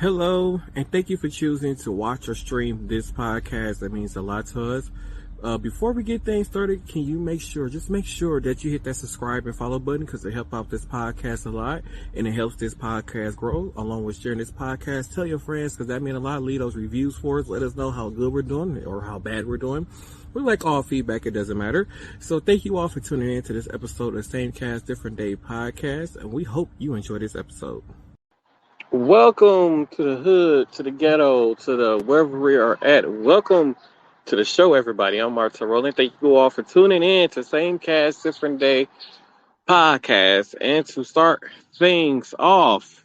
Hello, and thank you for choosing to watch or stream this podcast. That means a lot to us. Before we get things started, can you make sure that you hit that subscribe and follow button because it helps out this podcast a lot and it helps this podcast grow along with sharing this podcast. Tell your friends because that means a lot. Leave those reviews for us. Let us know how good we're doing or how bad we're doing. We like all feedback. It doesn't matter. So thank you all for tuning in to this episode of the Same Cast, Different Day podcast. And we hope you enjoy this episode. Welcome to the hood, to the ghetto, to the wherever we are at. Welcome to the show, everybody. I'm Martin Rowland. Thank you all for tuning in to Same Cast, Different Day podcast. And to start things off,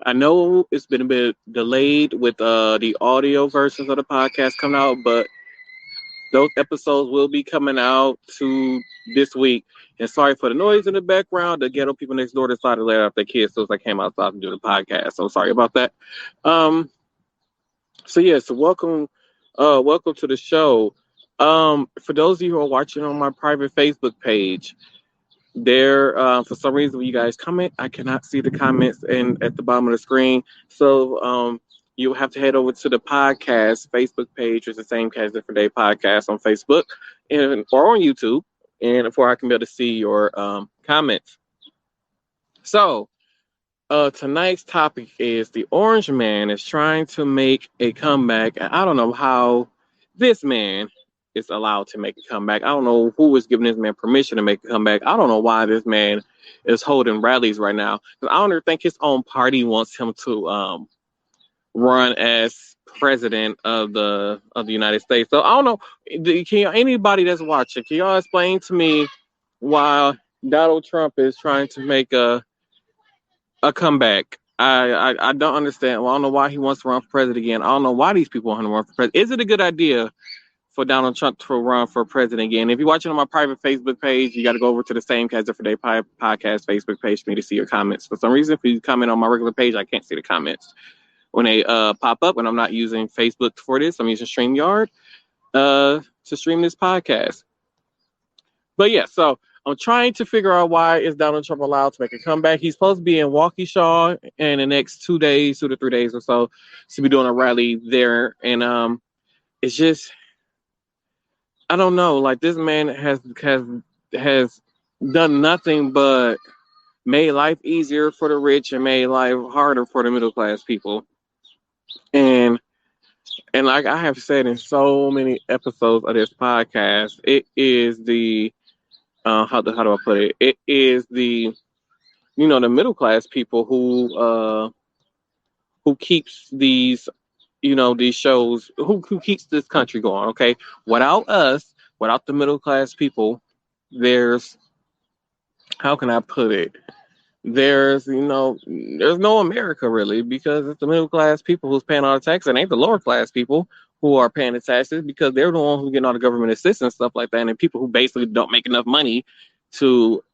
I know it's been a bit delayed with the audio versions of the podcast coming out, but those episodes will be coming out to this week. And sorry for the noise in the background. The ghetto people next door decided to let out their kids so I came outside and do the podcast. So sorry about that. So welcome to the show. For those of you who are watching on my private Facebook page, there for some reason when you guys comment, I cannot see the comments at the bottom of the screen. So you'll have to head over to the podcast Facebook page, which is the Same Cast Different Day podcast on Facebook or on YouTube, and before I can be able to see your comments. So tonight's topic is the Orange Man is trying to make a comeback. And I don't know how this man is allowed to make a comeback. I don't know who is giving this man permission to make a comeback. I don't know why this man is holding rallies right now. Because I don't even think his own party wants him to run as president of the United States. So I don't know. Anybody that's watching, can y'all explain to me why Donald Trump is trying to make a comeback? I don't understand. Well, I don't know why he wants to run for president again. I don't know why these people want to run for president. Is it a good idea for Donald Trump to run for president again? If you're watching on my private Facebook page, you got to go over to the Same Cast Different Day podcast Facebook page for me to see your comments. For some reason, if you comment on my regular page, I can't see the comments when they pop up. When I'm not using Facebook for this, I'm using StreamYard to stream this podcast. But yeah, so I'm trying to figure out why is Donald Trump allowed to make a comeback. He's supposed to be in Waukesha in the next 2 to 3 days or so to be doing a rally there. And it's just, I don't know. Like, this man has done nothing but made life easier for the rich and made life harder for the middle class people. And like I have said in so many episodes of this podcast, it is the how do I put it? It is the the middle class people who keeps these these shows, who keeps this country going. Okay, without us, without the middle class people, there's, how can I put it? There's no America really, because it's the middle class people who's paying all the taxes. It ain't the lower class people who are paying the taxes, because they're the ones who getting all the government assistance, stuff like that. And people who basically don't make enough money to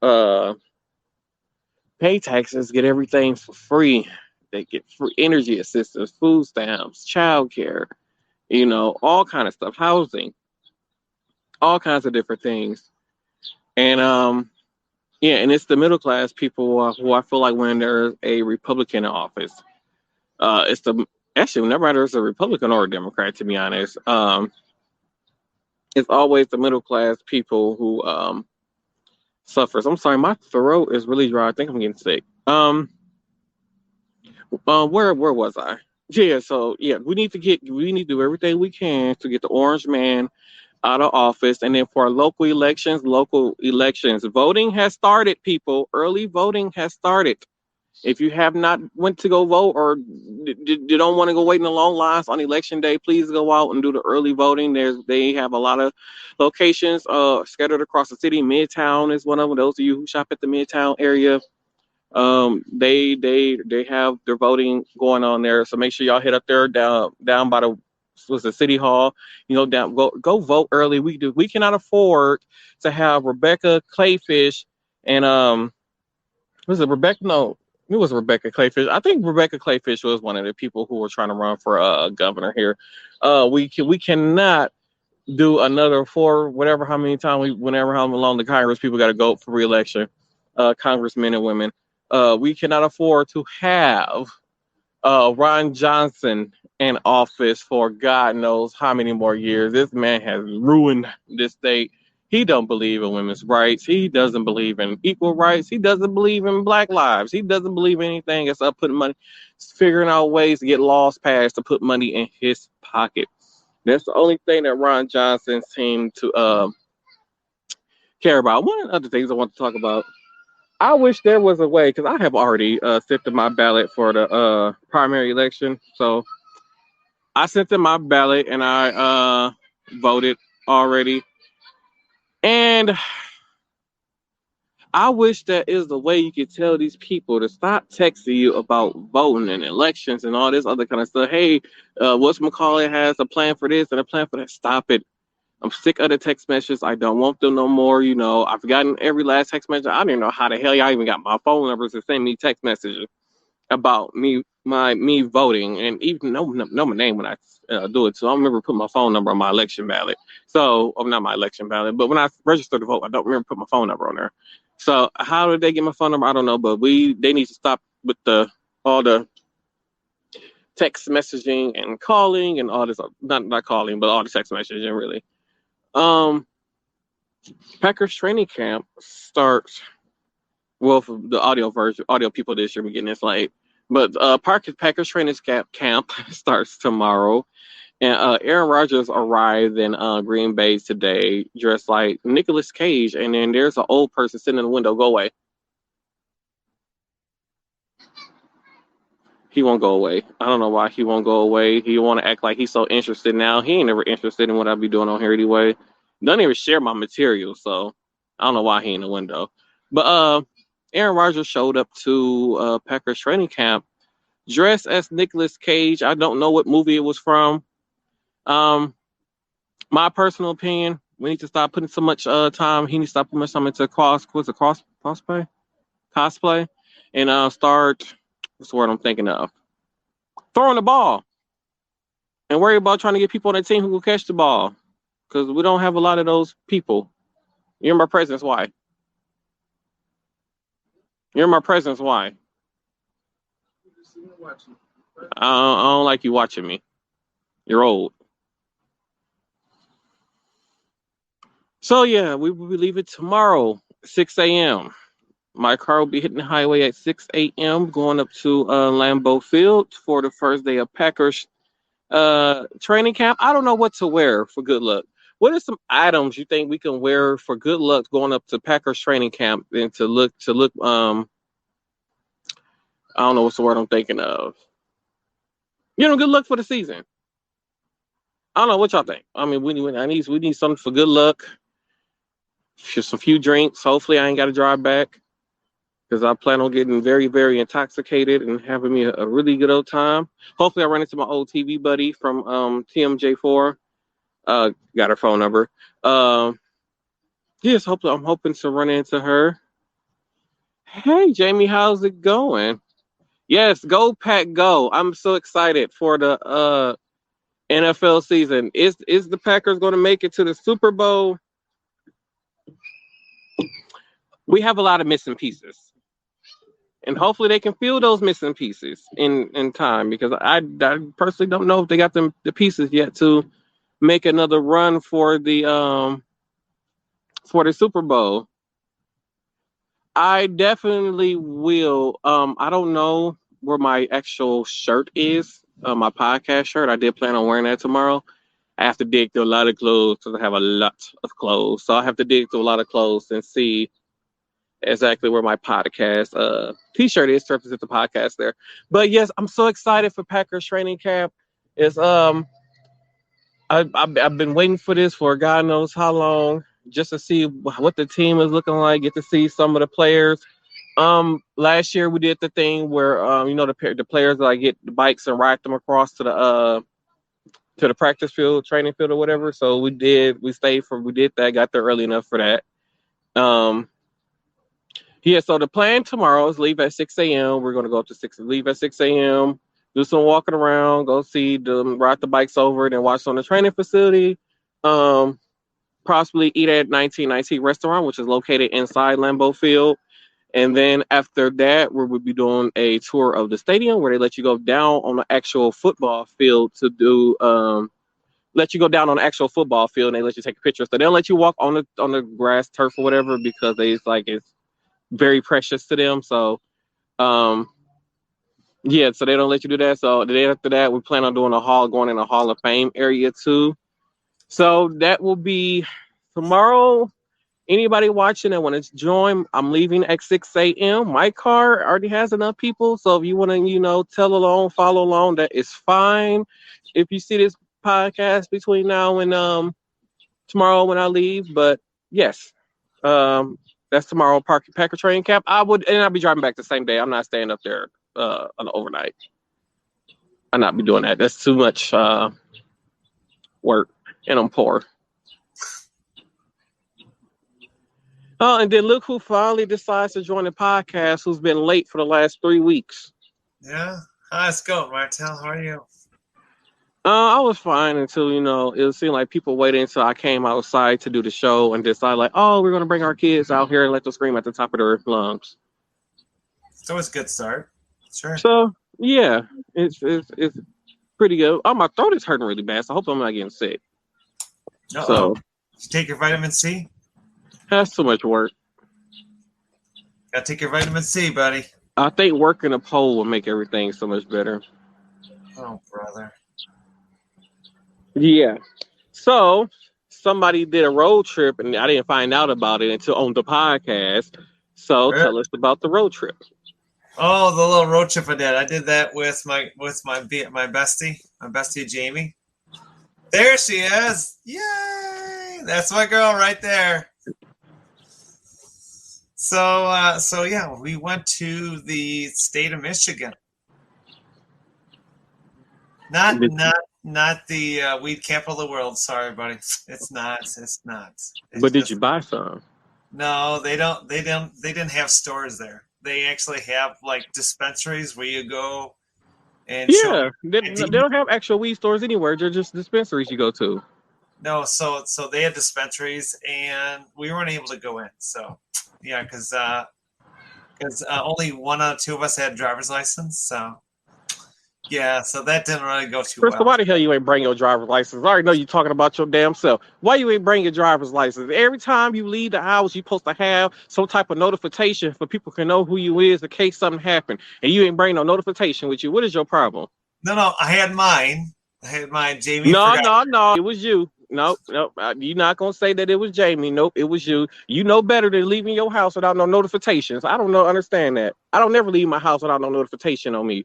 pay taxes get everything for free. They get free energy assistance, food stamps, childcare, all kind of stuff, housing, all kinds of different things. And and it's the middle class people who I feel like when there's a Republican in office, whenever there's a Republican or a Democrat, to be honest, it's always the middle class people who suffers. I'm sorry, my throat is really dry. I think I'm getting sick. Where was I? Yeah, so yeah, we need to do everything we can to get the Orange Man out of office. And then for local elections, voting has started, people. Early voting has started. If you have not went to go vote, or you don't want to go wait in the long lines on election day, please go out and do the early voting. They have a lot of locations scattered across the city. Midtown is one of them. Those of you who shop at the Midtown area, they have their voting going on there. So make sure y'all hit up there down by the city hall. Go vote early. We cannot afford to have Rebecca Clayfish and was it Rebecca? No, it was Rebecca Clayfish. I think Rebecca Clayfish was one of the people who were trying to run for governor here. We cannot do another whenever how long the Congress people got to go for re-election, congressmen and women. We cannot afford to have Ron Johnson in office for God knows how many more years. This man has ruined this state. He don't believe in women's rights. He doesn't believe in equal rights. He doesn't believe in black lives. He doesn't believe in anything except putting money, figuring out ways to get laws passed to put money in his pocket. That's the only thing that Ron Johnson seemed to care about. One of the other things I want to talk about, I wish there was a way, because I have already sent in my ballot for the primary election. So I sent in my ballot and I voted already. And I wish there is a way you could tell these people to stop texting you about voting and elections and all this other kind of stuff. Hey, what's McCauley has a plan for this and a plan for that. Stop it. I'm sick of the text messages. I don't want them no more. You know, I've gotten every last text message. I don't even know how the hell y'all even got my phone numbers to send me text messages about me voting, and even know my name when I do it. So I remember putting my phone number on my election ballot. So, not my election ballot, but when I registered to vote, I don't remember putting my phone number on there. So how did they get my phone number? I don't know, but they need to stop with all the text messaging and calling and all this. Not calling, but all the text messaging really. Packers training camp starts. Well, for the audio people this year, we're getting this late. But Packers training camp starts tomorrow. And Aaron Rodgers arrived in Green Bay today dressed like Nicolas Cage. And then there's an old person sitting in the window. Go away. He won't go away. I don't know why he won't go away. He want to act like he's so interested now. He ain't never interested in what I be doing on here anyway. Doesn't even share my material. So I don't know why he in the window. But Aaron Rodgers showed up to Packers training camp dressed as Nicolas Cage. I don't know what movie it was from. My personal opinion, we need to stop putting so much time. He needs to stop putting some into cosplay, and start. What's the word I'm thinking of? Throwing the ball, and worry about trying to get people on the team who will catch the ball, because we don't have a lot of those people. You're my presence. Why? You're my presence. Why? I don't like you watching me. You're old. So yeah, we will be leaving tomorrow, 6 a.m. My car will be hitting the highway at 6 a.m. going up to Lambeau Field for the first day of Packers training camp. I don't know what to wear for good luck. What are some items you think we can wear for good luck going up to Packers training camp and to look I don't know what's the word I'm thinking of. Good luck for the season. I don't know what y'all think. I mean, we need something for good luck. Just a few drinks. Hopefully, I ain't got to drive back because I plan on getting very, very intoxicated and having me a really good old time. Hopefully, I run into my old TV buddy from TMJ4. Got her phone number. Yes, hopefully, I'm hoping to run into her. Hey, Jamie, how's it going? Yes, go Pack, go! I'm so excited for the NFL season. Is the Packers going to make it to the Super Bowl? We have a lot of missing pieces, and hopefully they can fill those missing pieces in time, because I personally don't know if they got the pieces yet to make another run for the Super Bowl. I definitely will. I don't know where my actual shirt is, my podcast shirt. I did plan on wearing that tomorrow. I have to dig through a lot of clothes because I have a lot of clothes. So I have to dig through a lot of clothes and see exactly where my podcast t-shirt is to represent the podcast there. But yes, I'm so excited for Packers training camp. It's I've been waiting for this for God knows how long, just to see what the team is looking like, get to see some of the players. Last year we did the thing where the players like get the bikes and ride them across to the practice field, training field or whatever. So we did that, got there early enough for that. Yeah, so the plan tomorrow is leave at 6 a.m. We're going to go up to leave at 6 a.m., do some walking around, go see them, ride the bikes over, then watch on the training facility. Possibly eat at 1919 restaurant, which is located inside Lambeau Field. And then after that, we will be doing a tour of the stadium where they let you go down on the actual football field to do let you go down on the actual football field and they let you take a picture. So they don't let you walk on the grass turf or whatever because it's very precious to them. So yeah, so they don't let you do that. So the day after that, we plan on doing going in a Hall of Fame area too. So that will be tomorrow. Anybody watching that want to join, I'm leaving at 6 a.m. My car already has enough people. So if you want to, tell along, follow along, that is fine. If you see this podcast between now and tomorrow when I leave. But yes, that's tomorrow, Packer training camp. I'll be driving back the same day. I'm not staying up there on the overnight. I'll not be doing that. That's too much work, and I'm poor. Oh, and then look who finally decides to join the podcast, who's been late for the last 3 weeks. Yeah. How's it going, Martel? How are you? I was fine until, it seemed like people waited until I came outside to do the show and decided like, oh, we're going to bring our kids out here and let them scream at the top of their lungs. It's always a good start. Sure. So, yeah, it's pretty good. Oh, my throat is hurting really bad, so I hope I'm not getting sick. Uh-oh. So, did you take your vitamin C? That's too much work. Gotta take your vitamin C, buddy. I think working a pole will make everything so much better. Oh, brother. Yeah. So somebody did a road trip, and I didn't find out about it until on the podcast. So Tell us about the road trip. Oh, the little road trip I did. I did that with my bestie Jamie. There she is. Yay! That's my girl right there. So yeah, we went to the state of Michigan. Not the weed capital of the world. Sorry, buddy. It's not. But did you buy some? No, they don't. They didn't have stores there. They actually have like dispensaries where you go and they don't have actual weed stores anywhere. They're just dispensaries you go to. No, so they had dispensaries and we weren't able to go in. So yeah, because only one out of two of us had a driver's license. So yeah, so that didn't really go too well. Why the hell you ain't bring your driver's license? I already know you talking about your damn self. Why you ain't bring your driver's license? Every time you leave the house, you supposed to have some type of notification for people can know who you is in case something happened. And you ain't bring no notification with you. What is your problem? No, I had mine. Jamie. No, it was you. Nope. You're not gonna say that it was Jamie. Nope, it was you. You know better than leaving your house without no notifications. I don't understand that. I don't never leave my house without no notification on me.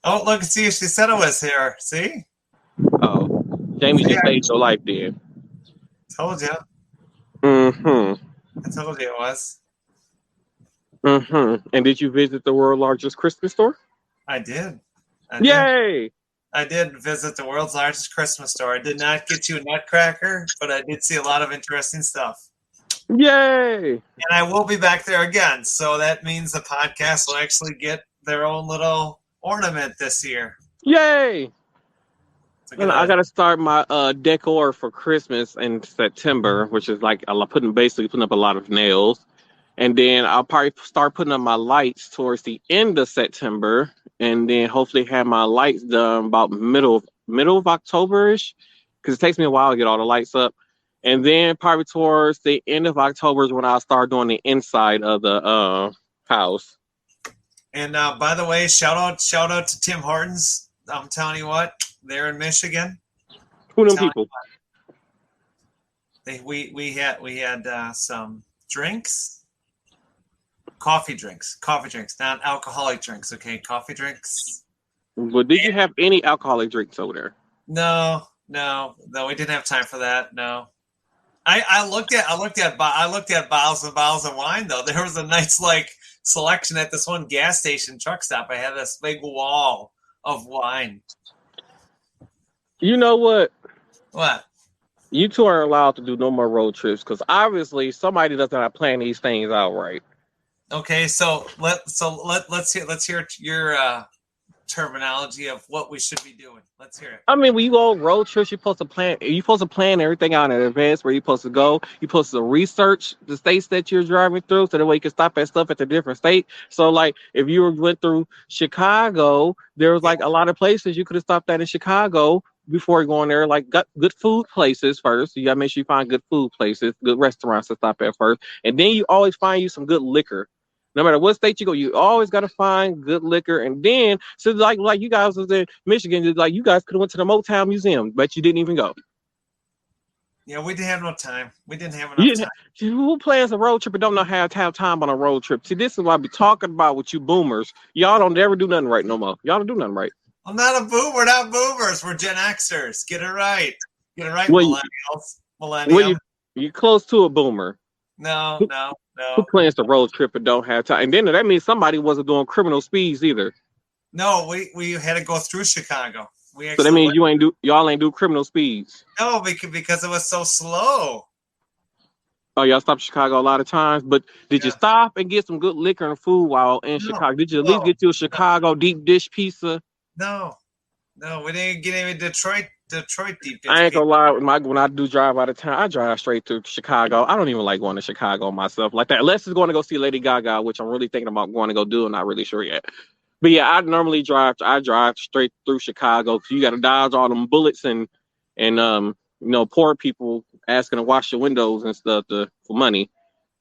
Oh, look, see, she said it was here. See? Oh, Jamie just saved your life then. Told you. Mm-hmm. I told you it was. Mm-hmm. And did you visit the world's largest Christmas store? I did. Yay! I did visit the world's largest Christmas store. I did not get you a nutcracker, but I did see a lot of interesting stuff. Yay! And I will be back there again. So that means the podcast will actually get their own little ornament this year. Yay! I got to start my decor for Christmas in September, which is like basically putting up a lot of nails. And then I'll probably start putting up my lights towards the end of September. And then hopefully have my lights done about middle of October-ish, because it takes me a while to get all the lights up. And then probably towards the end of October is when I'll start doing the inside of the house. And by the way, shout out to Tim Hortons. I'm telling you what, they're in Michigan. Who them people? We had some drinks. Coffee drinks, not alcoholic drinks, okay? Coffee drinks. But did you have any alcoholic drinks over there? No, we didn't have time for that. No. I looked at bottles and bottles of wine though. There was a nice selection at this one gas station truck stop. I had this big wall of wine. You know what? What? You two aren't allowed to do no more road trips because obviously somebody doesn't have plan these things out right. Okay, so let's hear terminology of what we should be doing. Let's hear it. I mean, when you go road trips, you're supposed to plan everything out in advance where you're supposed to go. You're supposed to research the states that you're driving through so that way you can stop at stuff at the different state. So like if you went through Chicago, there was like a lot of places you could have stopped at in Chicago before going there, like got good food places first. You gotta make sure you find good food places, good restaurants to stop at first. And then you always find you some good liquor. No matter what state you go, you always got to find good liquor. And then, so like you guys was in Michigan, like you guys could have went to the Motown Museum, but you didn't even go. Yeah, we didn't have no time. We didn't have enough time. Who plans a road trip and don't know how to have time on a road trip? See, this is what I be talking about with you boomers. Y'all don't ever do nothing right no more. Y'all don't do nothing right. I'm not a boomer. We're not boomers. We're Gen Xers. Get it right. Get it right, well, millennials. Well, you're close to a boomer. No. Who plans the road trip and don't have time? And then that means somebody wasn't doing criminal speeds either. No, we had to go through Chicago. So that means y'all ain't do criminal speeds. No, because it was so slow. Oh, y'all stopped Chicago a lot of times, but did you stop and get some good liquor and food while in Chicago? Did you at least get you a Chicago deep dish pizza? No, we didn't get any Detroit deep dish. I ain't gonna lie, when I do drive out of town, I drive straight to Chicago. I don't even like going to Chicago myself like that, unless it's going to go see Lady Gaga, which I'm really thinking about going to go do. I'm not really sure yet. But yeah, I normally drive straight through Chicago because you got to dodge all them bullets and poor people asking to wash your windows and stuff for money.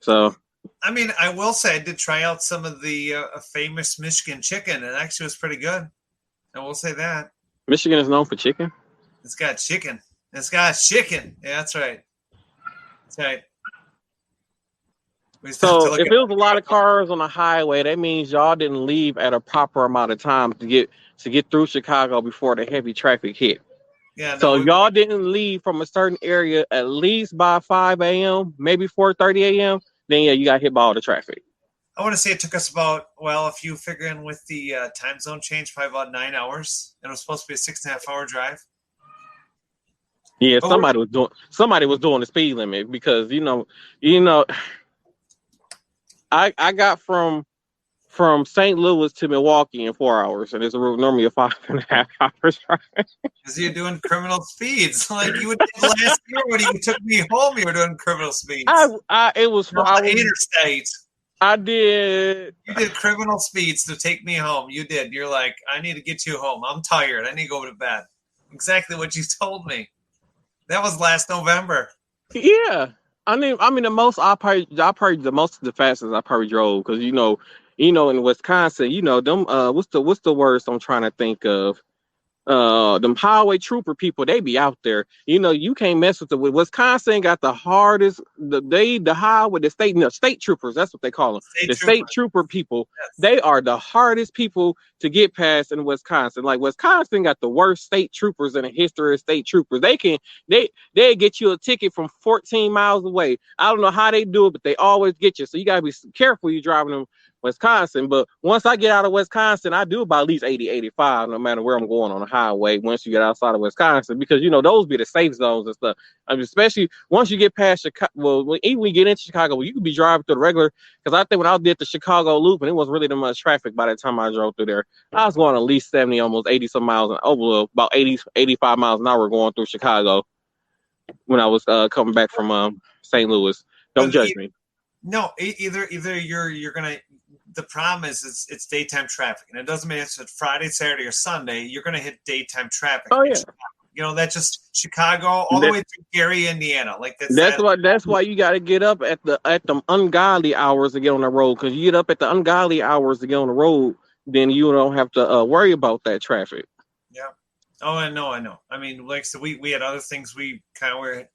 So I mean, I will say I did try out some of the famous Michigan chicken. It actually was pretty good. I will say that. Michigan is known for chicken? It's got chicken. Yeah, that's right. So if it was a lot of cars on the highway, that means y'all didn't leave at a proper amount of time to get through Chicago before the heavy traffic hit. Yeah. So y'all didn't leave from a certain area at least by 5 a.m., maybe 4:30 a.m. Then yeah, you got hit by all the traffic. I want to say it took us about, if you figure in with the time zone change, probably about 9 hours. And it was supposed to be a 6.5 hour drive. Yeah, somebody was doing the speed limit because I got from St. Louis to Milwaukee in 4 hours, and it's normally a 5.5 hours drive. Because you're doing criminal speeds, like you would do last year when you took me home. You were doing criminal speeds. It was interstate. I did. You did criminal speeds to take me home. You did. You're like, I need to get you home. I'm tired. I need to go to bed. Exactly what you told me. That was last November. Yeah. I mean the most the fastest I probably drove because in Wisconsin, them what's the words I'm trying to think of? Them highway trooper people, they be out there. You can't mess with Wisconsin got the hardest the state troopers, that's what they call them. State trooper people, yes. They are the hardest people to get past in Wisconsin. Like Wisconsin got the worst state troopers in the history of state troopers. They get you a ticket from 14 miles away. I don't know how they do it, but they always get you. So you gotta be careful you driving them Wisconsin. But once I get out of Wisconsin, I do about at least 80, 85, no matter where I'm going on the highway once you get outside of Wisconsin, because those be the safe zones and stuff. I mean, especially once you get past Chicago, even when you get into Chicago, you could be driving through the regular, because I think when I did the Chicago loop and it wasn't really that much traffic by the time I drove through there, I was going at least 70, almost 80 some miles, about 80, 85 miles an hour going through Chicago when I was coming back from St. Louis. Don't judge me. No, either you're gonna. The problem is it's daytime traffic, and it doesn't mean it's Friday, Saturday, or Sunday. You're going to hit daytime traffic. Oh yeah, that's just Chicago all the way to Gary, Indiana. Like that's why you got to get up at the ungodly hours to get on the road. Because you get up at the ungodly hours to get on the road, then you don't have to worry about that traffic. Yeah. Oh, I know. I mean, like so, we had other things we kind of were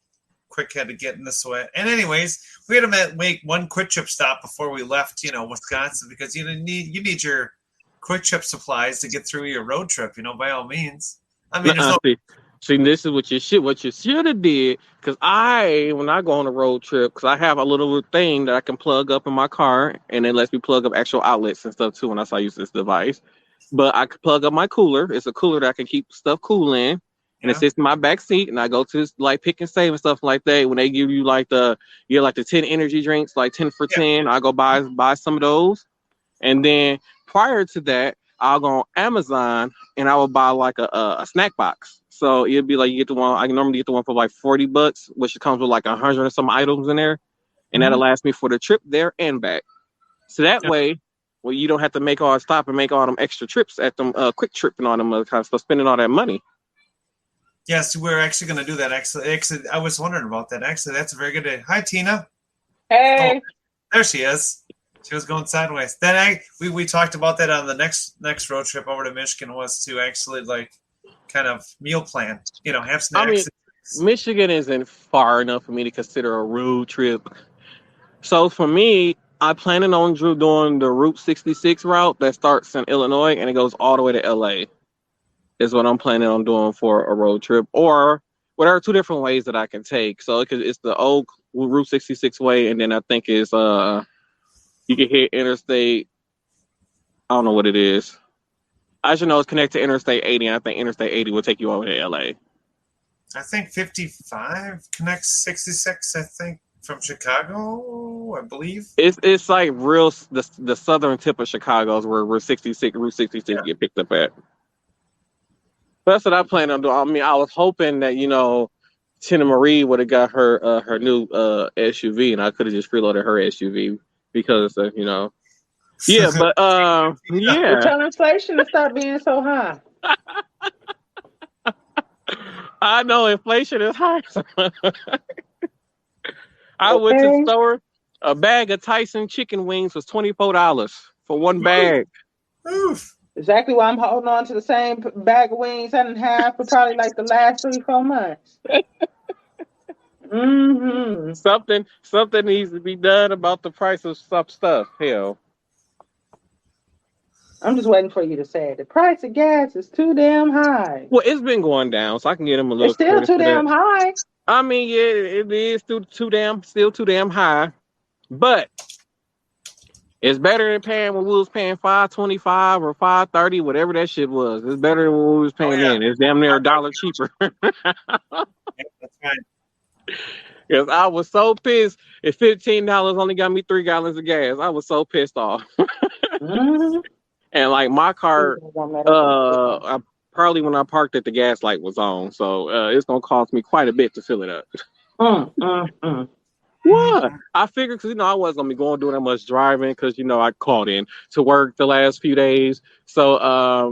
quick had to get in this way. And anyways, we had to make one Quick Trip stop before we left, Wisconsin, because you need your Quick Trip supplies to get through your road trip, by all means. I mean, see, this is what you should have did, because when I go on a road trip, because I have a little thing that I can plug up in my car, and it lets me plug up actual outlets and stuff too when I use this device. But I can plug up my cooler. It's a cooler that I can keep stuff cool in. And it sits in my back seat, and I go to like Pick and Save and stuff like that. When they give you like the 10 energy drinks, like 10 for 10, I go buy some of those. And then prior to that, I'll go on Amazon and I will buy like a snack box. So it'd be like you get the one. I can normally get the one for like $40, which comes with like 100 and some items in there, and that'll last me for the trip there and back. So that way, well, you don't have to stop and make all them extra trips at them quick trip and all them other kind of stuff, spending all that money. Yes, we're actually going to do that. Actually, I was wondering about that. Actually, that's a very good day. Hi, Tina. Hey. Oh, there she is. She was going sideways. Then we talked about that on the next road trip over to Michigan, was to actually like kind of meal plan. Have snacks. I mean, Michigan isn't far enough for me to consider a road trip. So for me, I'm planning on doing the Route 66 route that starts in Illinois and it goes all the way to LA. Is what I'm planning on doing for a road trip, or there are two different ways that I can take. So it's the old Route 66 way, and then I think it's you can hit Interstate. I don't know what it is. I should know it's connected to Interstate 80, and I think Interstate 80 will take you over to LA. I think 55 connects 66. I think from Chicago, I believe. It's like the southern tip of Chicago is where Route 66 get picked up at. That's what I plan on doing. I mean, I was hoping that Tina Marie would have got her new SUV, and I could have just freeloaded her SUV because yeah. But yeah. We're telling inflation to stop being so high. I know inflation is high. I went to the store. A bag of Tyson chicken wings was $24 for one bag. Oof. Exactly why I'm holding on to the same bag of wings I didn't have for probably like the last 3-4 months. Something needs to be done about the price of some stuff. Hell. I'm just waiting for you to say it. The price of gas is too damn high. Well, it's been going down, so I can get them a little. It's still too damn high. I mean, yeah, it is still too damn high, but it's better than paying when we was paying $5.25 or $5.30, whatever that shit was. It's better than when we was paying then. It's damn near $1 cheaper. That's right. Because I was so pissed. If $15 only got me 3 gallons of gas, I was so pissed off. And like my car, probably when I parked it, the gas light was on. So it's gonna cost me quite a bit to fill it up. What? I figured because I wasn't gonna be doing that much driving because I called in to work the last few days. So I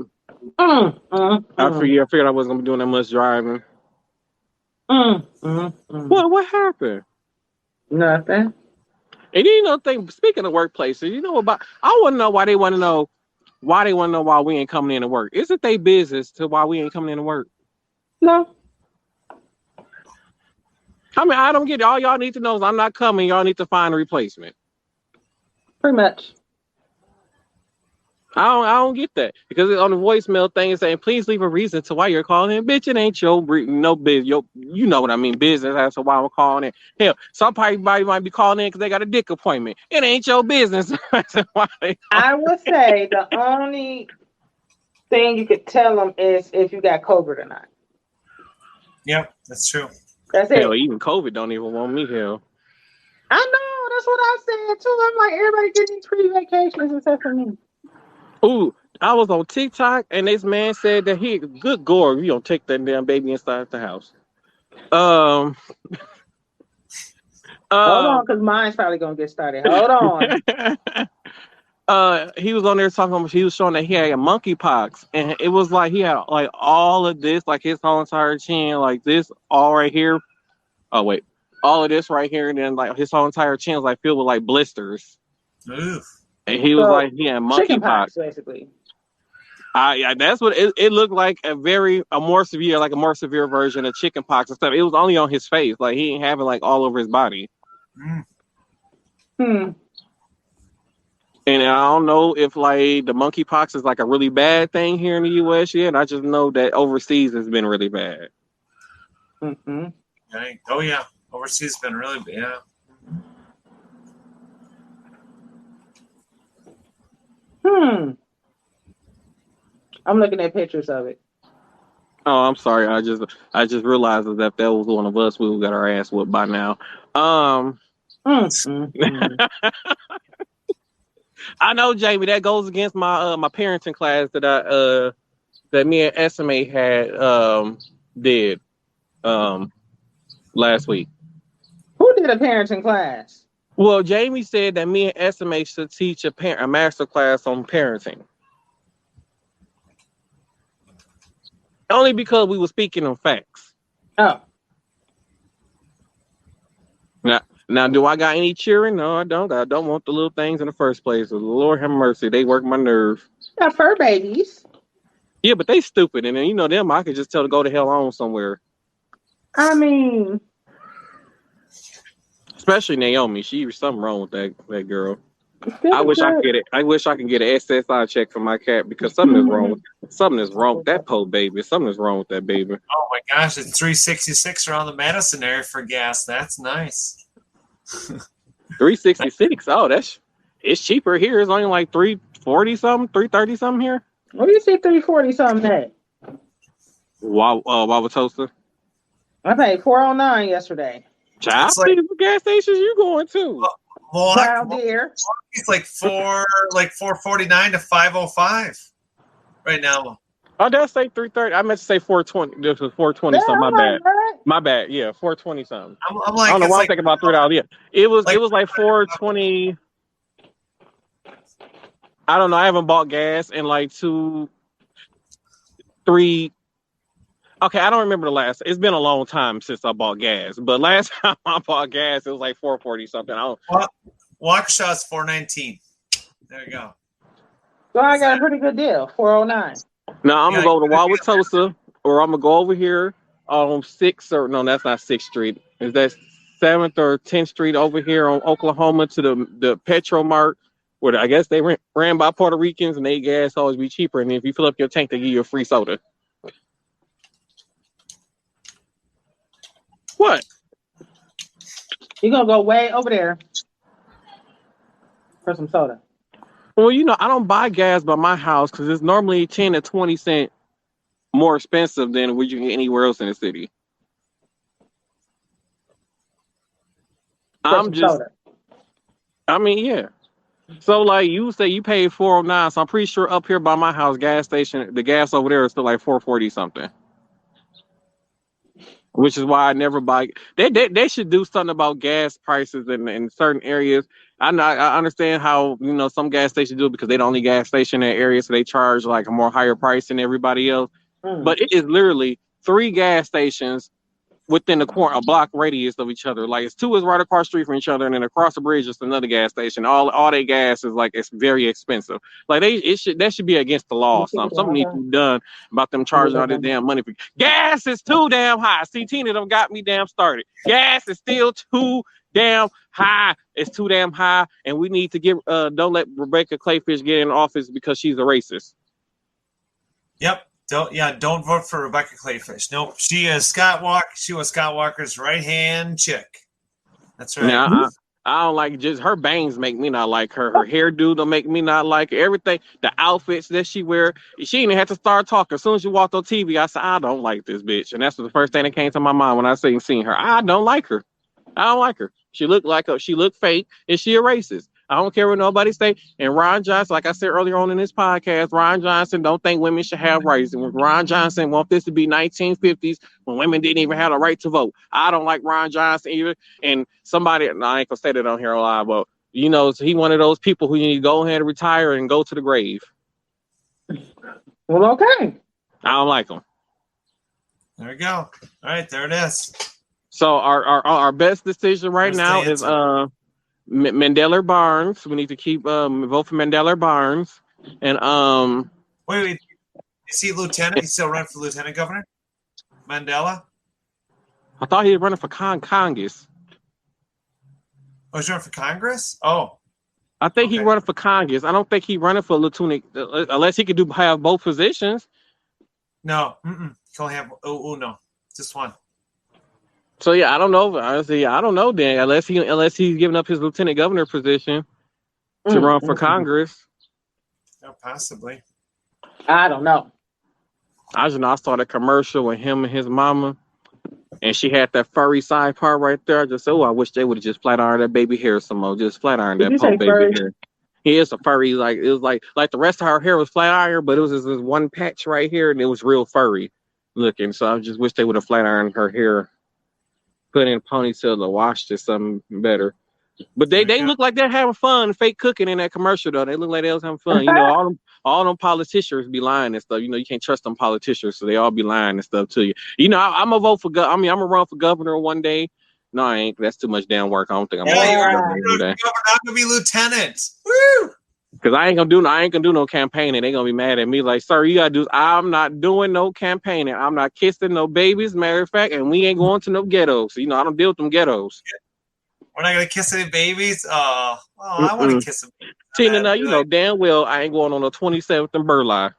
figured I wasn't gonna be doing that much driving. What happened? Nothing. And speaking of workplaces, I want to know why they want to know why we ain't coming in to work. Is it their business to why we ain't coming in to work? No. I mean, I don't get it. All y'all need to know is I'm not coming. Y'all need to find a replacement. Pretty much. I don't get that because on the voicemail thing it's saying please leave a reason to why you're calling in. Bitch, it ain't your business. You know what I mean, business. That's why I'm calling in. Hell, somebody might be calling in because they got a dick appointment. It ain't your business. I would say the only thing you could tell them is if you got COVID or not. Yep, that's true. That's it. Hell, even COVID don't even want me here. I know. That's what I said too. I'm like, everybody getting free vacations except for me. Ooh, I was on TikTok and this man said that good gore, you don't take that damn baby inside the house. Hold on, because mine's probably gonna get started. Hold on. He was on there talking about he was showing that he had monkeypox, and it was like he had like all of this, like his whole entire chin, like this, all right here. Oh wait, all of this right here, and then like his whole entire chin was like filled with like blisters. Oof. And he was like, he had monkeypox, basically. That's what it looked like. A more severe version of chickenpox and stuff. It was only on his face, like he ain't having like all over his body. And I don't know if like the monkeypox is like a really bad thing here in the U.S. yet. I just know that overseas has been really bad. Oh yeah, overseas has been really bad. Yeah. I'm looking at pictures of it. Oh, I'm sorry. I just realized that if that was one of us, we would got our ass whooped by now. I know, Jamie. That goes against my my parenting class that me and Esme had did last week. Who did a parenting class? Well, Jamie said that me and Esme should teach a master class on parenting. Only because we were speaking on facts. Oh. Now, do I got any cheering? No, I don't. I don't want the little things in the first place. Lord have mercy, they work my nerve. Got fur babies. Yeah, but they stupid, and then you know them. I could just tell to go to hell on somewhere. I mean, especially Naomi. Something wrong with that girl. I wish I could get it. I wish I could get an SSI check for my cat because something is wrong. Something is wrong with that poor baby. Something is wrong with that baby. Oh my gosh, it's $3.66 around the Madison area for gas. That's nice. $3.66. Oh, it's cheaper here. It's only like $3.40 something, $3.30 something here. What do you say $3.40 something at? Wauwatosa. I paid $4.09 yesterday. Child, what gas stations you going to? Deer. It's like $4.49 to $5.05 right now. Oh, that's say $3.30. I meant to say $4.20. This was $4.20 something. My bad. My bad. Yeah, $4.20 something. I'm like, I don't know why I'm thinking about $3. Yeah, it was like $4.20. I don't know. I haven't bought gas in like 2, 3. Okay, I don't remember the last. It's been a long time since I bought gas, but last time I bought gas, it was like $4.40 something. Waukesha's $4.19. There you go. So I got a pretty good deal. $4.09. Now I'm gonna go to Wauwatosa, or I'm gonna go over here on 6th or no, that's not 6th Street. Is that 7th or 10th Street over here on Oklahoma to the Petromart, where I guess they ran by Puerto Ricans and they gas always be cheaper. And if you fill up your tank, they give you a free soda. What? You're gonna go way over there for some soda. Well, you know, I don't buy gas by my house because it's normally 10 to 20 cents more expensive than what you can get anywhere else in the city. I'm just, soda. I mean, yeah. So, like, you say you paid $4.09, so I'm pretty sure up here by my house gas station, the gas over there is still like $4.40 something. Which is why I never buy. They should do something about gas prices in certain areas. I understand how, you know, some gas stations do it because they're the only gas station in that area, so they charge like a more higher price than everybody else. But it is literally 3 gas stations within a block radius of each other. Like, it's 2 is right across the street from each other, and then across the bridge is another gas station. All their gas is like, it's very expensive. Like, that should be against the law. Something needs to be done about them charging all this damn money for gas. Is too damn high. See, Tina done got me damn started. Gas is still too damn high. It's too damn high, and we need to don't let Rebecca Clayfish get in office because she's a racist. Yep. Don't vote for Rebecca Clayfish. Nope. She was Scott Walker's right-hand chick. That's right. Now, I don't like, just her bangs make me not like her. Her hairdo don't make me not like her. Everything, the outfits that she wear, she didn't have to start talking. As soon as she walked on TV, I said, I don't like this bitch. And that's the first thing that came to my mind when I seen her. I don't like her. I don't like her. She looked fake, and she a racist. I don't care what nobody say. And Ron Johnson, like I said earlier on in this podcast, Ron Johnson don't think women should have rights. And Ron Johnson want this to be 1950s when women didn't even have a right to vote. I don't like Ron Johnson either. And somebody, I ain't gonna say that on here a lot, but you know, he one of those people who you need to go ahead and retire and go to the grave. Well, okay. I don't like him. There we go. All right, there it is. So our best decision right now is Mandela Barnes. We need to keep vote for Mandela Barnes. And wait, is he lieutenant? He's still running for lieutenant governor? Mandela? I thought he was running for Congress. Oh, he's running for Congress? Oh. I think he's running for Congress. I don't think he's running for lieutenant unless he could have both positions. No. He can only have no. Just one. So yeah, I don't know. Honestly, I don't know then. Unless he's giving up his lieutenant governor position to run for Congress. Oh, possibly. I don't know. I saw the commercial with him and his mama, and she had that furry side part right there. I just said, I wish they would have just flat ironed that baby hair some more. Just flat iron that poor baby hair. He is a furry. Like it was like the rest of her hair was flat iron, but it was just this one patch right here, and it was real furry looking. So I just wish they would have flat ironed her hair, put in a ponytail, or washed it something better. But they look like they're having fun, fake cooking in that commercial though. They look like they was having fun. You know, all them politicians be lying and stuff. You know, you can't trust them politicians, so they all be lying and stuff to you. You know, I'm gonna vote for. I'm gonna run for governor one day. No, I ain't. That's too much damn work. I don't think I'm gonna you're governor not gonna be lieutenant. Woo! Because I ain't gonna do no campaigning. They gonna be mad at me. Like, sir, you gotta do. I'm not doing no campaigning. I'm not kissing no babies. Matter of fact, and we ain't going to no ghettos. You know, I don't deal with them ghettos. We're not gonna kiss any babies. I want to kiss them. Tina, now you know damn well I ain't going on the 27th and Burleigh.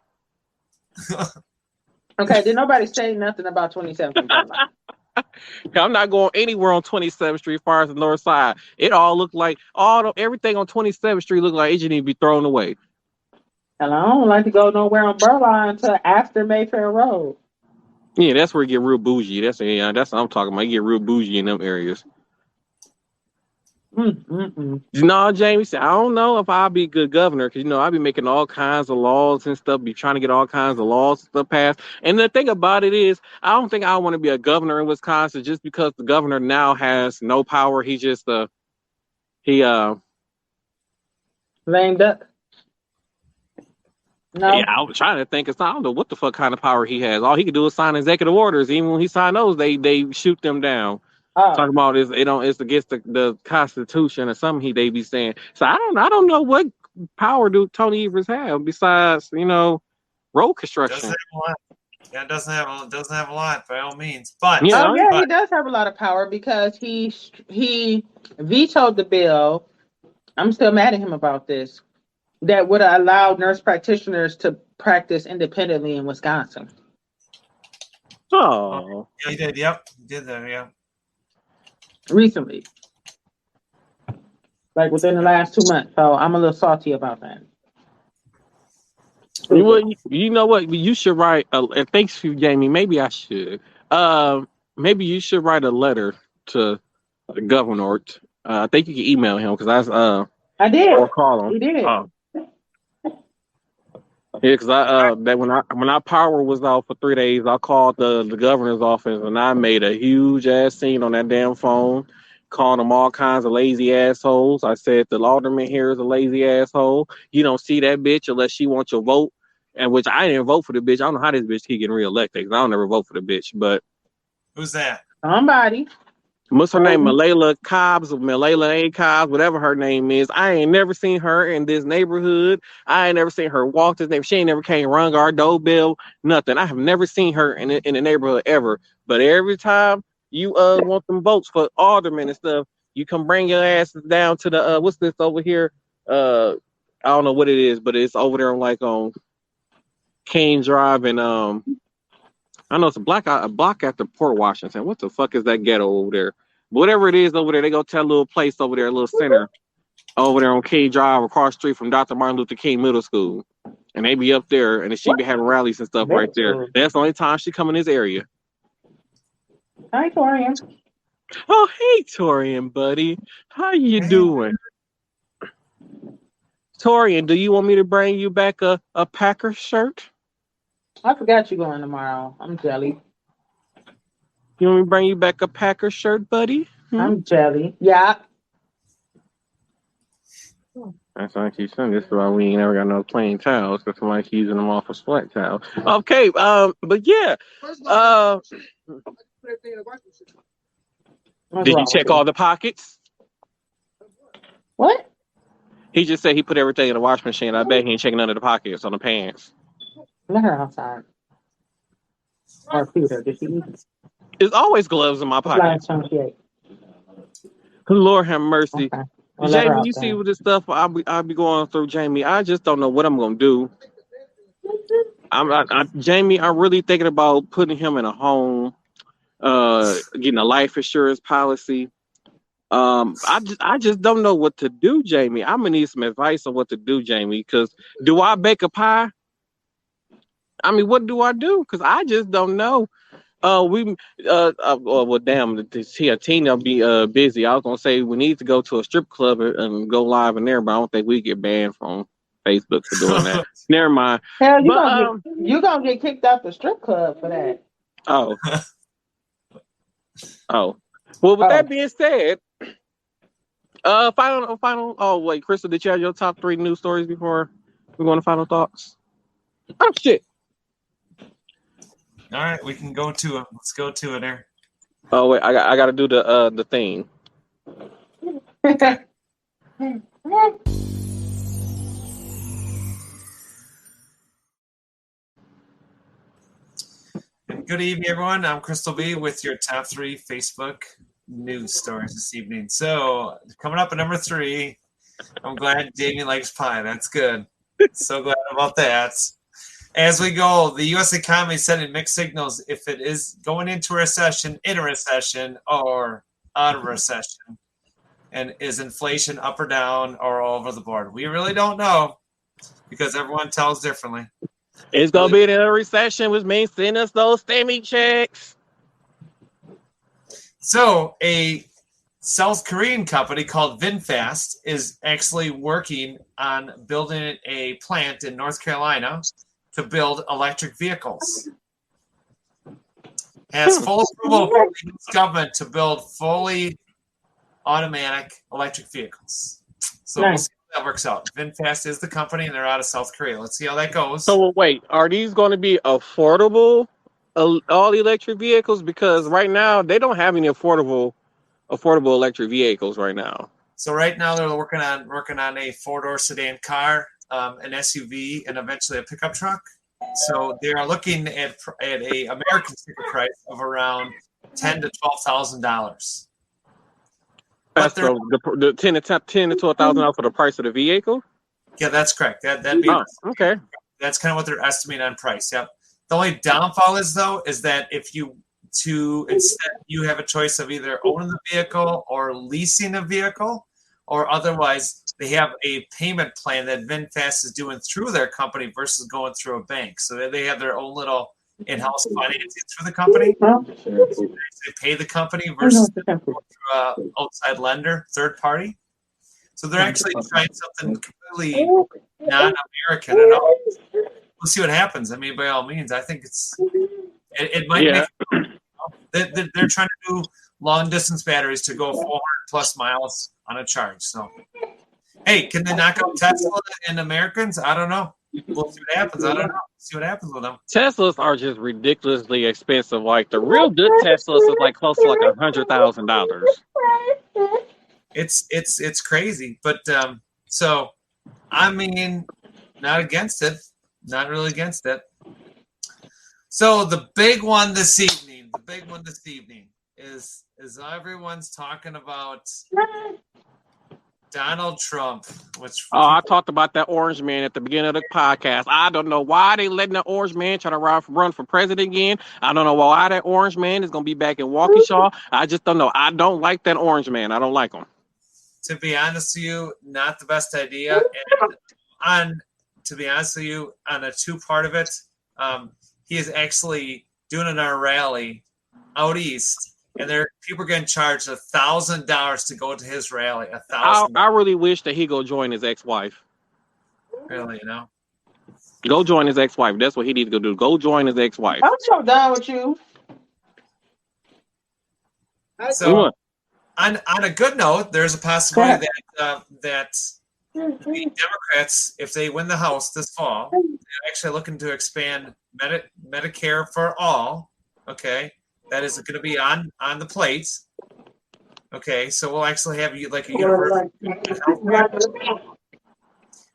Okay, did nobody say nothing about 27th and Burleigh? I'm not going anywhere on 27th Street, as far as the north side. It all looked like everything on 27th Street looked like it should need to be thrown away. And I don't like to go nowhere on Burleigh until after Mayfair Road. Yeah, that's where it get real bougie. That's what I'm talking about. You get real bougie in them areas. No, Jamie said, I don't know if I'll be a good governor because, you know, I'll be making all kinds of laws and stuff, be trying to get all kinds of laws and stuff passed. And the thing about it is, I don't think I want to be a governor in Wisconsin just because the governor now has no power. He just, lame duck. No. Yeah, I was trying to think. I don't know what the fuck kind of power he has. All he can do is sign executive orders. Even when he signed those, they shoot them down. Talking about it's against the Constitution or something they be saying. So I don't know what power do Tony Evers have besides, you know, road construction. It doesn't have a lot by all means. But he does have a lot of power because he vetoed the bill. I'm still mad at him about this. That would have allowed nurse practitioners to practice independently in Wisconsin. Oh, yeah, he did. Yep, he did that. Yeah. Recently, like within the last 2 months. So I'm a little salty about that. You know what? You should write. And thanks to Jamie. Maybe I should. Maybe you should write a letter to the governor. I think you can email him because I did. Or call him. He did. Yeah, because when our power was off for 3 days, I called the governor's office and I made a huge ass scene on that damn phone, calling them all kinds of lazy assholes. I said the alderman here is a lazy asshole. You don't see that bitch unless she wants your vote, and which I didn't vote for the bitch. I don't know how this bitch keep getting reelected because I don't ever vote for the bitch. But who's that? Somebody. What's her name? Malayla Cobbs or Malayla A. Cobbs, whatever her name is. I ain't never seen her in this neighborhood. I ain't never seen her walk this neighborhood. She ain't never came rung our doorbell, nothing. I have never seen her in the neighborhood ever. But every time you want some votes for aldermen and stuff, you come bring your asses down to the what's this over here? I don't know what it is, but it's over there on Kane Drive and I know it's a block after Port Washington. What the fuck is that ghetto over there? Whatever it is over there, they go tell a little place over there, a little center over there on K Drive across the street from Dr. Martin Luther King Middle School. And they be up there and she be having rallies and stuff right there. That's the only time she come in this area. Hi, Torian. Oh, hey, Torian, buddy. How you doing? Torian, do you want me to bring you back a Packer shirt? I forgot you're going tomorrow. I'm jelly. You want me to bring you back a Packer shirt, buddy? I'm jelly. Yeah. That's why I keep saying this is why we ain't never got no plain towels. That's why I keep using them off of sweat towels. Okay, but yeah. Did you check all the pockets? What? He just said he put everything in the wash machine. I bet he ain't checking none of the pockets on the pants. Let her outside. Or Peter, did she leave? There's always gloves in my pocket. Lord have mercy. Okay. Jamie, you see with this stuff I'll be going through, Jamie. I just don't know what I'm gonna do. Jamie, I'm really thinking about putting him in a home, getting a life insurance policy. I just don't know what to do, Jamie. I'm gonna need some advice on what to do, Jamie. Because do I bake a pie? I mean, what do I do? Because I just don't know. Well, damn, Tina be busy. I was gonna say we need to go to a strip club and go live in there, but I don't think we get banned from Facebook for doing that. Never mind. Hell, But you gonna get kicked out the strip club for that. oh. Well, with that being said, final. Oh wait, Crystal, did you have your top 3 news stories before we go on to final thoughts? Oh shit. All right, we can go to it. Let's go to it there. Oh wait, I got to do the thing. Good evening, everyone. I'm Crystal B with your top 3 Facebook news stories this evening. So, coming up at number 3, I'm glad Jamie likes pie. That's good. So glad about that. As we go, the U.S. economy is sending mixed signals if it is going into a recession, in a recession, or out of recession. And is inflation up or down or all over the board? We really don't know because everyone tells differently. It's going to be in a recession, which means send us those stimmy checks. So a South Korean company called VinFast is actually working on building a plant in North Carolina to build electric vehicles. Has full approval from the U.S. government to build fully automatic electric vehicls. So we'll see how that works out. VinFast is the company, and they're out of South Korea. Let's see how that goes. So wait, are these going to be affordable, all electric vehicles? Because right now they don't have any affordable electric vehicles right now. So right now they're working on a 4-door sedan car, an SUV, and eventually a pickup truck. So they are looking at a American sticker price of around $10,000 to $12,000. That's the $10,000 to $12,000 for the price of the vehicle. Yeah, that's correct. That'd be okay. That's kind of what they're estimating on price. Yep. The only downfall is that if instead you have a choice of either owning the vehicle or leasing a vehicle, or otherwise they have a payment plan that VinFast is doing through their company versus going through a bank. So they have their own little in-house financing through the company. They pay the company versus through an outside lender, third party. So they're actually trying something completely non-American at all. We'll see what happens. I mean, by all means, I think it might make. They're trying to do long-distance batteries to go 400 plus miles on a charge. So, hey, can they knock out Tesla and Americans? I don't know. We'll see what happens. I don't know. See what happens with them. Teslas are just ridiculously expensive. Like the real good Teslas is like close to like $100,000. It's crazy, but so I mean, not against it, not really against it. So the big one this evening is everyone's talking about Donald Trump. I talked about that orange man at the beginning of the podcast. I don't know why they letting the orange man try to run for president again. I don't know why that orange man is going to be back in Waukesha. I just don't know. I don't like that orange man. I don't like him. To be honest with you, not the best idea. And to be honest with you, on a 2-part of it, he is actually doing a rally out east. And people are getting charged $1,000 to go to his rally. $1,000. I really wish that he go join his ex-wife. Really, Go join his ex-wife. That's what he needs to go do. Go join his ex-wife. I'm so done with you. So, on a good note, there's a possibility that the Democrats, if they win the House this fall, they're actually looking to expand Medicare for all. Okay. That is going to be on the plate. Okay, so we'll actually have you like a universal health,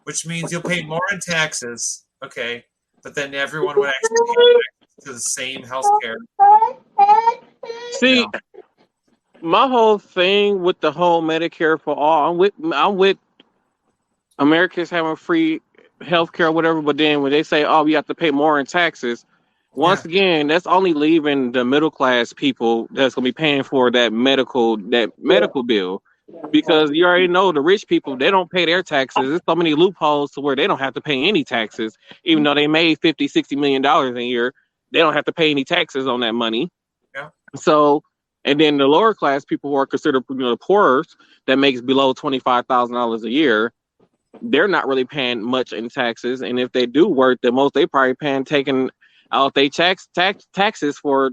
which means you'll pay more in taxes. Okay, but then everyone would actually have access to the same health care. See, my whole thing with the whole Medicare for all, I'm with Americans having free health care or whatever, but then when they say, oh, you have to pay more in taxes, once again, that's only leaving the middle class people that's going to be paying for that medical bill, because you already know the rich people, they don't pay their taxes. There's so many loopholes to where they don't have to pay any taxes, even though they made $50-60 million a year. they don't have to pay any taxes on that money. Yeah. So, and then the lower class people who are considered, the poorest, that makes below $25,000 a year, they're not really paying much in taxes. And if they do work, the most they probably taking out they taxes for,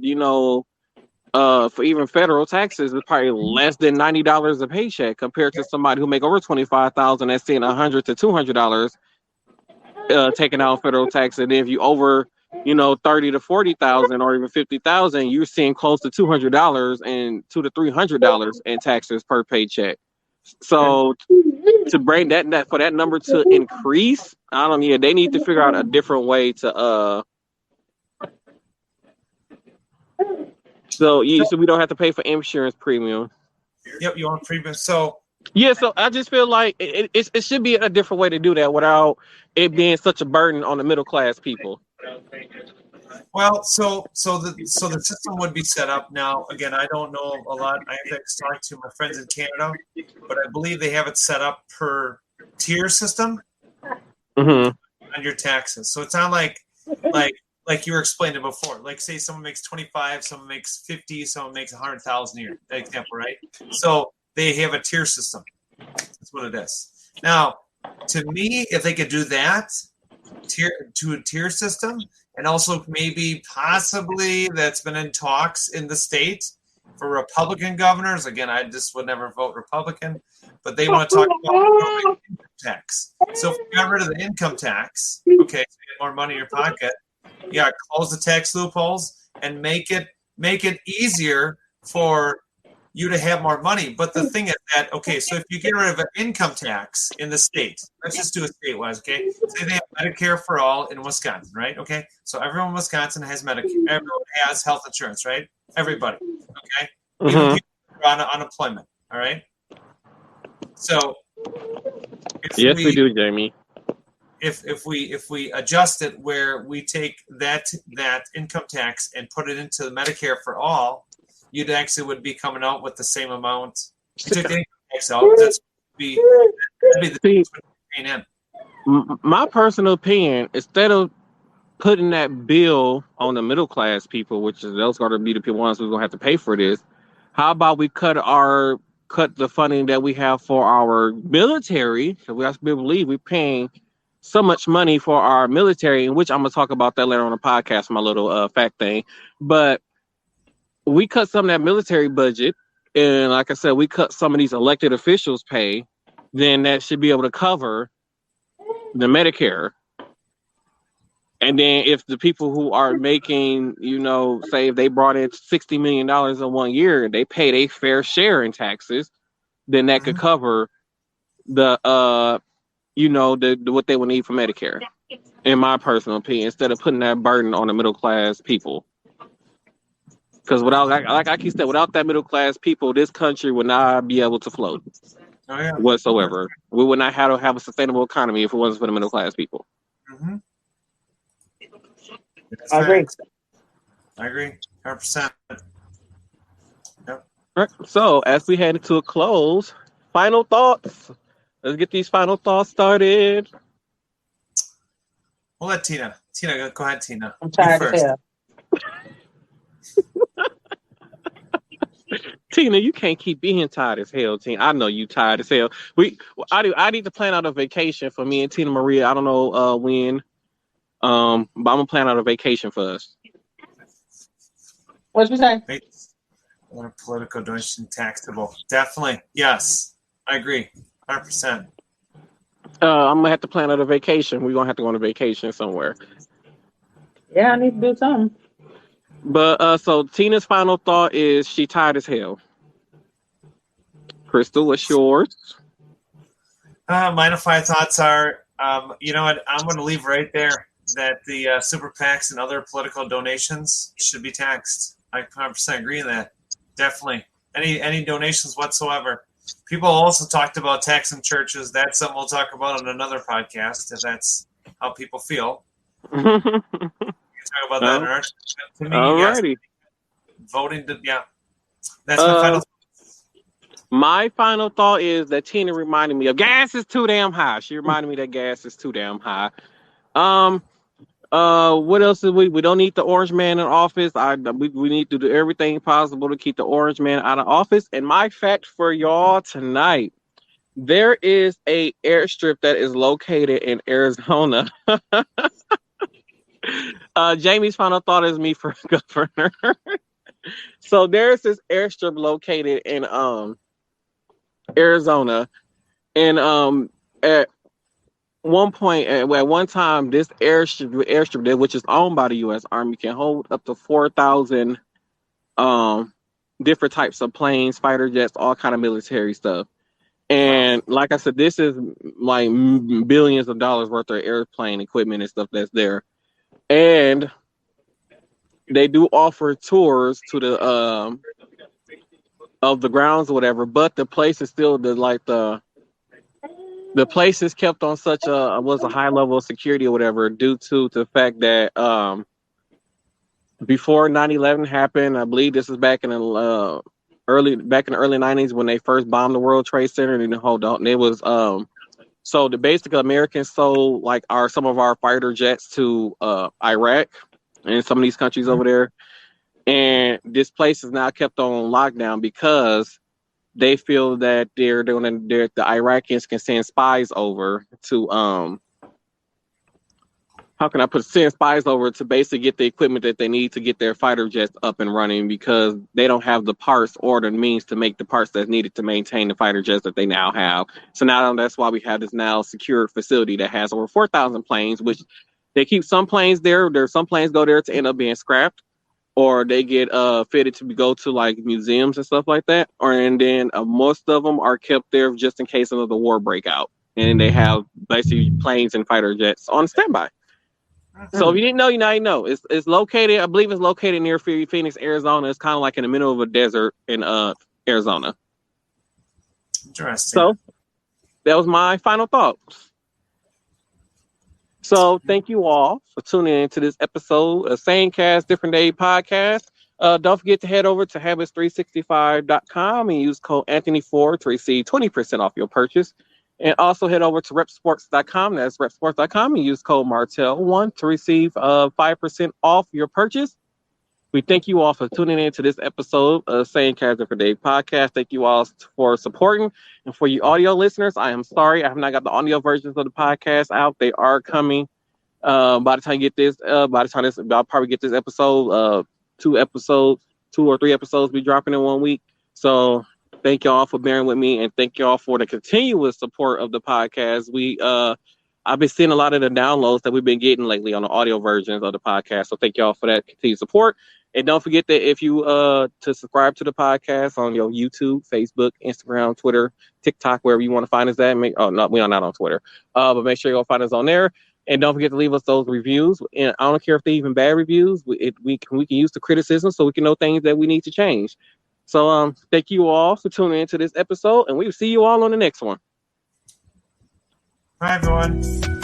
for even federal taxes is probably less than $90 a paycheck compared to somebody who make over $25,000 that's seeing $100 to $200 taking out federal tax. And if you over, 30 to 40,000 or even 50,000, you're seeing close to $200 and $200 to $300 in taxes per paycheck. So to bring that for that number to increase, they need to figure out a different way to so we don't have to pay for insurance premium. Yep, you want premium. So I just feel like it should be a different way to do that without it being such a burden on the middle class people. Well, so the system would be set up now. Again, I don't know a lot. I have to talk to my friends in Canada, but I believe they have it set up per tier system on your taxes. So it's not like you were explaining before. Like, say someone makes 25, someone makes 50, someone makes 100,000 a year. That example, right? So they have a tier system. That's what it is. Now, to me, if they could do that to a tier system, and also maybe possibly that's been in talks in the state for Republican governors. Again, I just would never vote Republican, but they want to talk about income tax. So if you got rid of the income tax, okay, so you get more money in your pocket. Yeah, close the tax loopholes and make it easier for you to have more money. But the thing is that, okay, so if you get rid of an income tax in the state, let's just do it state-wise, okay? Say they have Medicare for all in Wisconsin, right? Okay, so everyone in Wisconsin has Medicare. Everyone has health insurance, right? Everybody, okay? Even people who are on unemployment, all right? So yes, we do, Jamie. If we adjust it where we take that income tax and put it into the Medicare for all, you'd actually would be coming out with the same amount. You took the income tax out. That'd be the difference between in. My personal opinion, instead of putting that bill on the middle class people, which is those going to be the ones who's going to have to pay for this, how about we cut the funding that we have for our military? So we have to believe we're paying so much money for our military, in which I'm going to talk about that later on the podcast, my little fact thing. But we cut some of that military budget, and like I said, we cut some of these elected officials' pay, then that should be able to cover the Medicare. And then if the people who are making, say if they brought in $60 million in 1 year, they paid a fair share in taxes, then that could cover the what they would need for Medicare, in my personal opinion, instead of putting that burden on the middle class people. Because without, like I keep saying, without that middle class people, this country would not be able to float whatsoever. We would not have a sustainable economy if it wasn't for the middle class people. Mm-hmm. I agree. 100%. Yep. All right. So as we head into a close, final thoughts. Let's get these final thoughts started. We'll let Tina. Tina, go ahead, Tina. I'm tired of hell. Tina, you can't keep being tired as hell, Tina. I know you tired as hell. I need to plan out a vacation for me and Tina Maria. I don't know when. But I'm gonna plan out a vacation for us. What'd you say? Political donation taxable. Definitely. Yes. I agree. 100%. I'm gonna have to plan out a vacation. We're gonna have to go on a vacation somewhere. Yeah, I need to do something. But so Tina's final thought is she tired as hell. Crystal, what's yours? My final thoughts are, you know what? I'm going to leave right there that the super PACs and other political donations should be taxed. I 100% agree with that. Definitely. Any donations whatsoever. People also talked about taxing churches. That's something we'll talk about on another podcast if that's how people feel. Talk about that, right? To me, alrighty. Yes, voting, that's my final. My final thought is that Tina reminded me of gas is too damn high. She reminded me that gas is too damn high. What else is we? We don't need the orange man in office. We need to do everything possible to keep the orange man out of office. And my fact for y'all tonight, there is a airstrip that is located in Arizona. Jamie's final thought is me for governor. So there's this airstrip located in Arizona, and at one point, at one time, this airstrip, which is owned by the U.S. Army, can hold up to 4,000 different types of planes, fighter jets, all kind of military stuff. And like I said, this is like billions of dollars worth of airplane equipment and stuff that's there. And they do offer tours to the of the grounds or whatever, but the place is still the place is kept on such a high level of security or whatever due to the fact that before 9/11 happened, I believe this is back in the early 90s when they first bombed the World Trade Center, and it was so the basic Americans sold like some of our fighter jets to Iraq and some of these countries over there, and this place is now kept on lockdown because they feel that the Iraqis can send spies over to send spies over to basically get the equipment that they need to get their fighter jets up and running, because they don't have the parts or the means to make the parts that's needed to maintain the fighter jets that they now have. So now that's why we have this now secured facility that has over 4,000 planes, which they keep some planes there. There's some planes go there to end up being scrapped, or they get fitted to go to like museums and stuff like that. And then most of them are kept there just in case another war break out. And they have basically planes and fighter jets on standby. So if you didn't know, you now you know. It's located, I believe it's located near Phoenix, Arizona. It's kind of like in the middle of a desert in Arizona. Interesting. So that was my final thoughts. So thank you all for tuning into this episode of SaneCast Different Day Podcast. Don't forget to head over to habits365.com and use code Anthony4 to receive 20% off your purchase. And also head over to repsports.com. That's repsports.com, and use code Martel1 to receive 5% off your purchase. We thank you all for tuning in to this episode of SaneCast Different Day Podcast. Thank you all for supporting. And for you audio listeners, I am sorry I have not got the audio versions of the podcast out. They are coming. By the time you get this, I'll probably get this episode, 2 or 3 episodes be dropping in 1 week. So thank y'all for bearing with me, and thank y'all for the continuous support of the podcast. I've been seeing a lot of the downloads that we've been getting lately on the audio versions of the podcast. So thank y'all for that continued support. And don't forget that if you to subscribe to the podcast on your YouTube, Facebook, Instagram, Twitter, TikTok, wherever you want to find us at. We are not on Twitter, but make sure you'll find us on there. And don't forget to leave us those reviews. And I don't care if they're even bad reviews. We can use the criticism so we can know things that we need to change. So thank you all for tuning into this episode, and we will see you all on the next one. Bye, everyone.